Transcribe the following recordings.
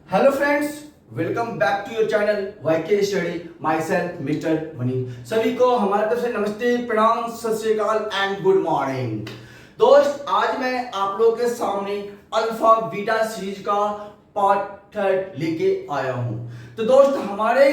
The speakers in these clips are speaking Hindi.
Hello friends, welcome back to your channel YK study. Myself mister Mani. सभी को हमारे तरफ से नमस्ते, प्रणाम, सत श्री अकाल एंड गुड मॉर्निंग। दोस्त, आज मैं आप लोगों के सामने अल्फा बीटा सीरीज का पार्ट 3 लेके आया हूं। तो दोस्त, हमारे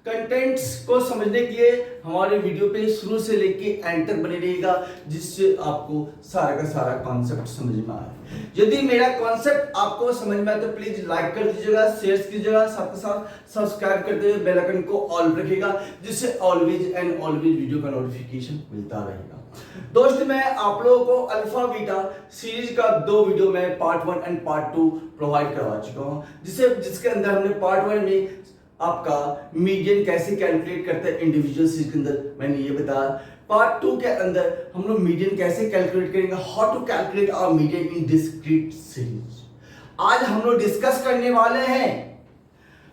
कंटेंट्स को समझने के लिए हमारे वीडियो पे शुरू से लेके एंड तक बने रहिएगा, जिससे आपको सारा का सारा कॉन्सेप्ट समझ में आए। यदि मेरा कॉन्सेप्ट आपको समझ में आए तो प्लीज लाइक कर दीजिएगा, शेयर कीजिएगा, साथ के साथ सब्सक्राइब करते हुए बेल आइकन को ऑल रखिएगा, जिससे ऑलवेज एंड ऑलवेज वीडियो का नोटिफिकेशन मिलता रहेगा। दोस्त, मैं आप लोगों को अल्फा बीटा सीरीज का 2 वीडियो में पार्ट 1 एंड पार्ट 2 प्रोवाइड करवा चुका हूं, जिसके अंदर हमने पार्ट 1 में आपका मीडियन कैसे कैलकुलेट करते हैं इंडिविजुअल सीरीज के अंदर मैंने ये बताया। पार्ट 2 के अंदर हम लोग मीडियन कैसे कैलकुलेट करेंगे, how to calculate our median in discrete series. आज हम लोग डिस्कस करने वाले हैं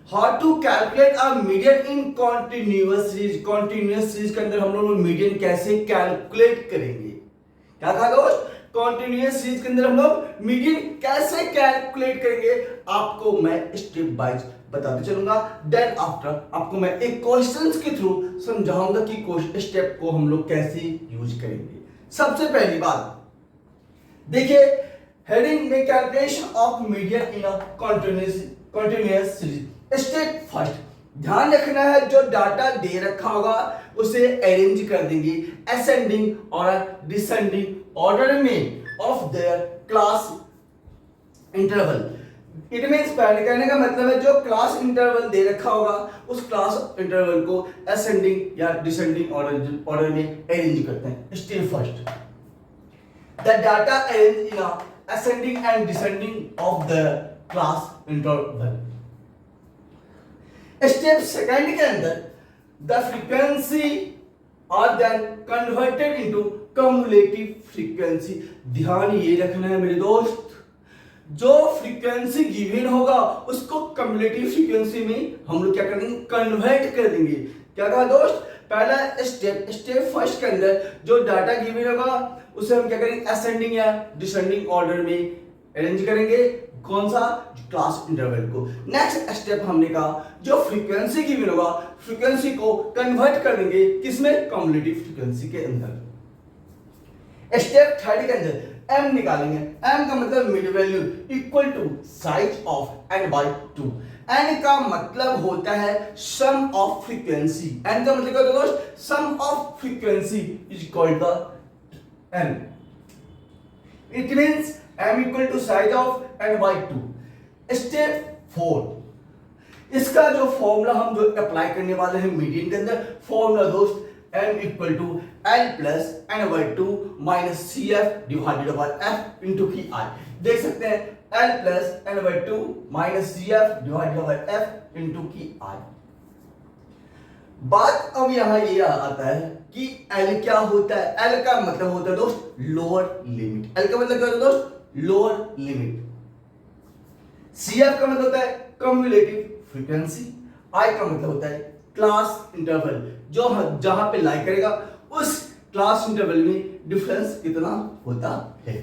how to calculate our median in continuous series. Continuous series के अंदर हम लोग मीडियन कैसे कैलकुलेट करेंगे। क्या कहा दोस्त? कॉन्टिन्यूअस सीरीज के अंदर हम लोग मीडियन कैसे कैलकुलेट करेंगे, आपको मैं स्टेप बाय बताते चलूंगा। देन आफ्टर आपको मैं एक क्वेश्चंस के थ्रू समझाऊंगा कि स्टेप को हम लोग कैसे यूज करेंगे। सबसे पहली बात देखिए, हेडिंग में calculation of median in a continuous series. Step first, ध्यान रखना है जो डाटा दे रखा होगा उसे अरेंज कर देंगे असेंडिंग और डिसेंडिंग ऑर्डर में of their class interval. It means पहले कहने का मतलब है जो क्लास इंटरवल दे रखा होगा उस क्लास इंटरवल को असेंडिंग या डिसेंडिंग ऑर्डर में अरेंज करते हैं। Step first, the data arrange in ascending and descending of the class interval. Step second के अंदर the frequency are then converted into cumulative frequency. ध्यान ये रखना है मेरे दोस्त, जो फ्रीक्वेंसी गिवन होगा उसको कम्युलेटिव फ्रीक्वेंसी में हम लोग क्या करेंगे, कन्वर्ट कर देंगे। क्या कहा दोस्त? पहला स्टेप फर्स्ट के अंदर जो डाटा गिवन होगा उसे हम क्या करेंगे, असेंडिंग या डिसेंडिंग ऑर्डर में अरेंज करेंगे। कौन सा? क्लास इंटरवल को। नेक्स्ट स्टेप हमने कहा जो फ्रीक्वेंसी गिवन होगा फ्रीक्वेंसी को कन्वर्ट कर देंगे किसमें, कम्युलेटिव फ्रीक्वेंसी के अंदर। स्टेप थर्ड के अंदर m निकालेंगे। m का मतलब mid value equal to size of n by 2। n का मतलब होता है सम ऑफ फ्रीक्वेंसी। n का मतलब क्या होता है दोस्त? Sum of frequency is equal to n। It means m equal to size of n by 2। Step 4, इसका जो फॉर्मूला हम जो अप्लाई करने वाले हैं मीडियन के अंदर, फॉर्मूला दोस्त m equal to l plus n by 2 minus C F divided by f into की आई। देख सकते हैं l plus n by 2 minus C F divided by f into की आई। बात अब यहां ये आता है कि l क्या होता है। l का मतलब होता है दोस्त लोअर लिमिट। l का मतलब क्या होता है दोस्त? Lower limit. सी एफ का मतलब होता है कम्युलेटिव फ्रीक्वेंसी। आई का मतलब होता है क्लास इंटरवल, जो जहां पे लाई करेगा उस क्लास इंटरवल में डिफरेंस कितना होता है।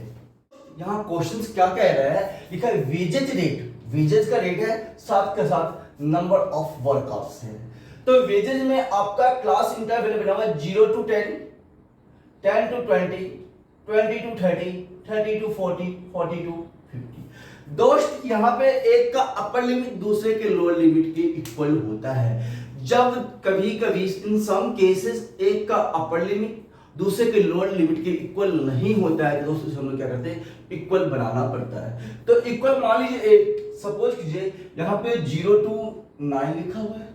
यहां क्वेश्चंस क्या कह रहा है, लिखा है वेजेज रेट। वेजेज का रेट है साथ के साथ नंबर ऑफ वर्कर्स है। तो वेजेज में आपका क्लास इंटरवल बना हुआ 0 to 10, 10 to 20, 20 to 30, 30 to 40, 40 to 50। दोस्त, यहां पे एक का अपर लिमिट दूसरे के लोअर लिमिट के इक्वल होता है। जब कभी कभी इन सम केसेस एक का अपर लिमिट दूसरे के लोअर लिमिट के इक्वल नहीं होता है तो दोस्तों हम लोग क्या करते हैं, इक्वल बनाना पड़ता है। तो इक्वल मान लीजिए, सपोज कीजिए यहाँ पे 0 to 9 लिखा हुआ है,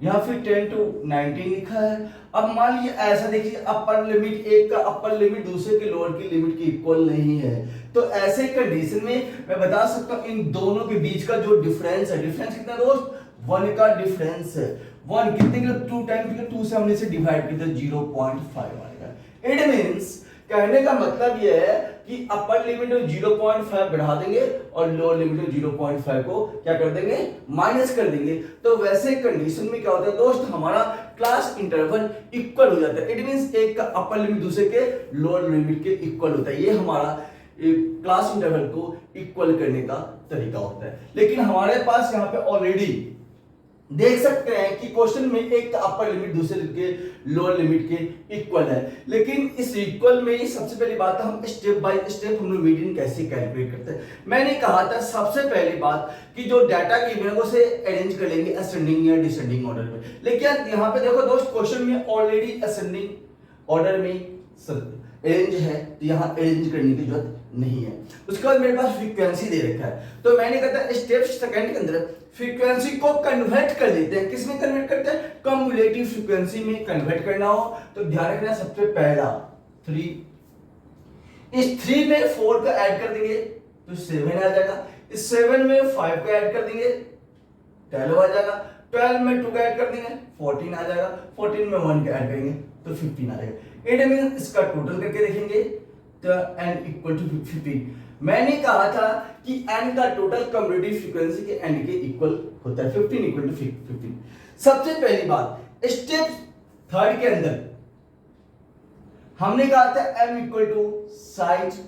यहाँ फिर 10 to 19 लिखा है। अब मान लीजिए ऐसा देखिए, अपर लिमिट एक का अपर लिमिट दूसरे के लोअर की लिमिट के इक्वल नहीं है, तो ऐसे कंडीशन में मैं बता सकता हूं इन दोनों के बीच का जो डिफरेंस है, डिफरेंस कितना दोस्त? 1 का डिफरेंस है। 1 कितने के 2 टाइम के 2 से हमने इसे डिवाइड किया तो 0.5 आएगा। इट मींस कहने का मतलब यह है कि अपर लिमिट में 0.5 बढ़ा देंगे और लोअर लिमिट में 0.5 को क्या कर देंगे, माइनस कर देंगे। तो वैसे कंडीशन में क्या होता है दोस्त, हमारा क्लास इंटरवल इक्वल हो जाता है। इट मींस एक का अपर लिमिट दूसरे के लोअर लिमिट के इक्वल होता है। ये हमारा क्लास इंटरवल को इक्वल करने का तरीका होता है। लेकिन हमारे पास यहाँ पे ऑलरेडी देख सकते हैं कि क्वेश्चन में एक अपर लिमिट दूसरे के लोअर लिमिट के इक्वल है, लेकिन इस इक्वल में सबसे पहली बात हम स्टेप बाय स्टेप हम लोग मीडियन कैसे कैलकुलेट करते हैं। मैंने कहा था सबसे पहली बात कि जो डाटा गिवन है उसे अरेंज कर लेंगे असेंडिंग या डिसेंडिंग ऑर्डर में। लेकिन यहाँ पे देखो दोस्त क्वेश्चन में ऑलरेडी असेंडिंग ऑर्डर में अरेंज है, तो यहाँ अरेंज करने की जरूरत नहीं है। उसके बाद मेरे पास फ्रीक्वेंसी दे रखा है, तो मैंने कहा था स्टेप सेकंड के अंदर फ्रीक्वेंसी को कन्वर्ट कर लेते हैं। किस में कन्वर्ट करते हैं? कम्युलेटिव फ्रीक्वेंसी में कन्वर्ट करना हो तो ध्यान रखना सबसे पहला 3, इस 3 में 4 का ऐड कर देंगे तो 7 आ जाएगा, इस 7 में 5 का ऐड कर देंगे 12 आ जाएगा, 12 में 2 का ऐड कर देंगे 14 आ जाएगा, 14 में 1 का ऐड करेंगे तो 15 आ जाएगा। इट मींस इसका टोटल करके देखेंगे तो n इक्वल टू 15। मैंने कहा था कि n का टोटल कम्युलेटिव फ्रीक्वेंसी के n के इक्वल होता है, 15 इक्वल टू 15। सबसे पहली बात स्टेप थर्ड के अंदर हमने कहा था m equal to size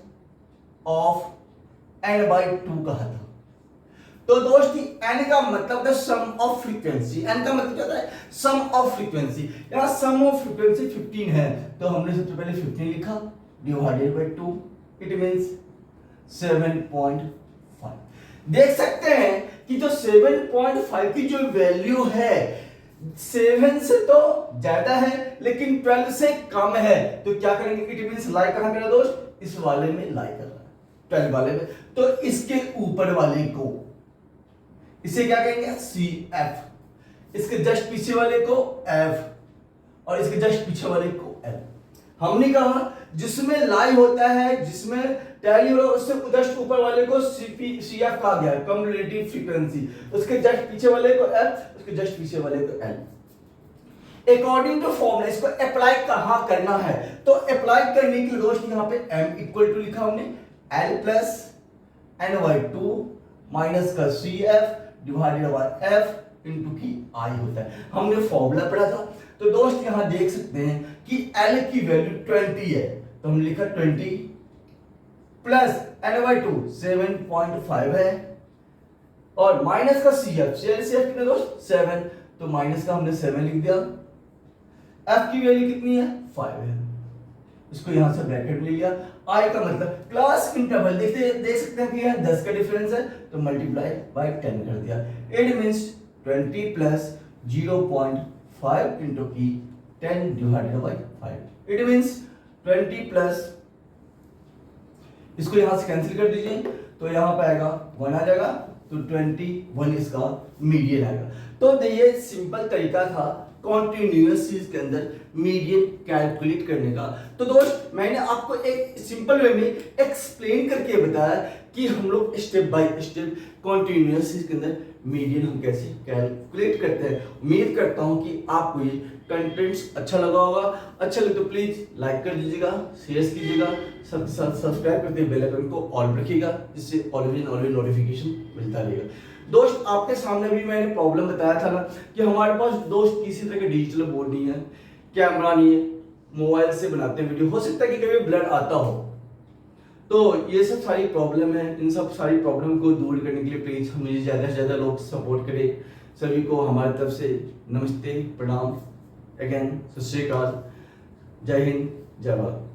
of n by 2 कहा था। तो दोस्त n का मतलब था सम ऑफ फ्रीक्वेंसी, n का मतलब क्या होता है? सम ऑफ फ्रीक्वेंसी। यहां सम ऑफ फ्रीक्वेंसी 15 है, तो हमने सबसे पहले 15 लिखा डिवाइडेड बाय 2, इट मींस 7.5। देख सकते हैं कि जो 7.5 की जो वैल्यू है 7 से तो ज्यादा है लेकिन 12 से कम है, तो क्या करेंगे? इट मींस लाई कहां मेरा दोस्त? इस वाले में लाई कर रहा है, 12 वाले में। तो इसके ऊपर वाले को इसे क्या कहेंगे? CF, इसके जस्ट पीछे वाले को F और इसके जस्ट पीछे वाले को L। हमने कहा जिसमें लाई होता है, जिसमें टैली होगा, उससे जस्ट ऊपर वाले को CF कहा गया है, कम्युलेटिव फ्रीक्वेंसी। उसके जस्ट पीछे वाले को F, उसके जस्ट पीछे वाले को L। अकॉर्डिंग टू फॉर्मूला इसको अप्लाई कहां करना है? तो अप्लाई करने के लिए दोस्त यहां पे m इक्वल टू लिखा हमने L प्लस n/2 माइनस का CF divided by F into की I होता है। हमने फॉर्मूला पढ़ा था। तो दोस्त यहां देख सकते हैं कि L की वैल्यू 20 है, तो हमने लिखा 20 प्लस n/2 7.5 है और माइनस का CF कितना दोस्त? 7, तो माइनस का हमने 7 लिख दिया। F की वैल्यू कितनी है? 5 है, इसको यहां से ब्रैकेट में ले लिया। I का मतलब क्लास इंटरवल देख सकते हैं कि यहां 10 का डिफरेंस है, तो मल्टीप्लाई बाय 10 कर दिया। इट मींस 20 प्लस 0.5 इनटू की 10 divided by 5। It means 20 plus, इसको यहां से कैंसिल कर दीजिए तो यहां पे आएगा 1 आ जाएगा, तो 21 इसका मीडियन आएगा। तो ये सिंपल तरीका था कॉन्टिन्यूअस सीरीज के अंदर मीडियन कैलकुलेट करने का। तो दोस्त मैंने आपको एक सिंपल वे में एक्सप्लेन करके बताया कि हम लोग step by step continuous series के अंदर मीडियन हम कैसे कैलकुलेट करते हैं। उम्मीद करता हूं कि आपको ये कंटेंट्स अच्छा लगा होगा। अच्छा लगे तो प्लीज लाइक कर दीजिएगा, शेयर कीजिएगा, सबके साथ सब्सक्राइब करके बेल आइकन को ऑल रखिएगा, जिससे ऑलवेज नोटिफिकेशन मिलता रहेगा। दोस्त आपके सामने भी मैंने प्रॉब्लम बताया था ना कि हमारे पास दोस्त किसी तरह का डिजिटल बोर्ड नहीं है, कैमरा नहीं है, मोबाइल से बनाते हैं वीडियो, हो सकता है कि कभी ब्लर आता हो। तो ये सब सारी प्रॉब्लम है, इन सब सारी प्रॉब्लम को दूर करने के लिए प्लीज हमें ज़्यादा से ज़्यादा लोग सपोर्ट करें। सभी को हमारी तरफ से नमस्ते, प्रणाम, अगेन सत श्री अकाल, जय हिंद, जय भारत।